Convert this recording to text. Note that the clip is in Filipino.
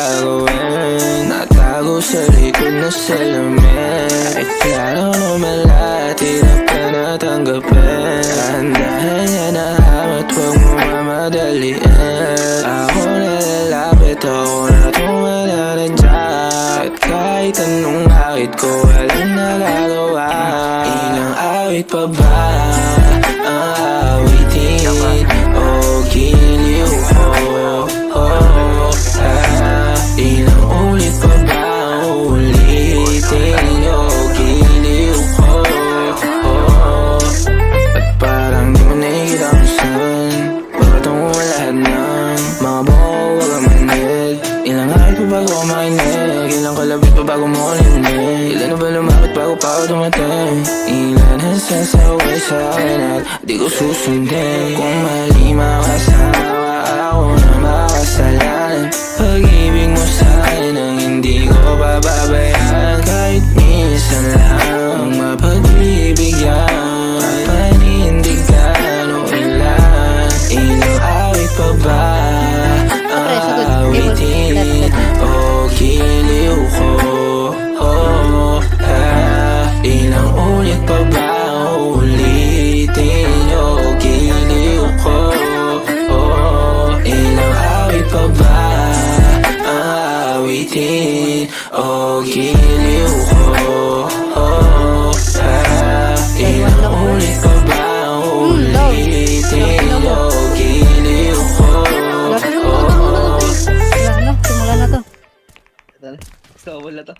gagawin? Natago sa likod na salamin. Kahit klaro naman lahat, hirap ka na tanggapin. Dahan yan na hamat, huwag mo mamadaliin. Ako na lalapit, ako na tumalanadyan. At kahit anong awit ko, walang nagagawa. Ilang awit pa ba ang awitin? O giliw ko? Ilang ulit pa ba ang ulitin? O giliw ko? At parang di mo nakikita kung saan pagkatong mo lahat ng mga buko, wag ang manid. Ilang awit pa bago ako makinig? Ilang kalabit pa bago mo ulinig? Ilan na ba lumapit bago pa ako dumating? Ilan ang sasaway sa akin at di ko susundin? Kung mali makasawa, ako na makasalanan. Pag-ibig mo sa akin ang hindi ko pababayaan. Kahit minsan lang mapagbibigyan, panindigan o ilan. Ilang awit pa ba ang awitin? O giliw ko? Ilang ulit pa ba ang ulitin? O giliw ko? Ilang awit pa ba ang awitin? O giliw ko? Ilang ulit pa ba ang ulitin? O giliw ko? Wala na, simula na to. Ito na. Gusto ko wala to.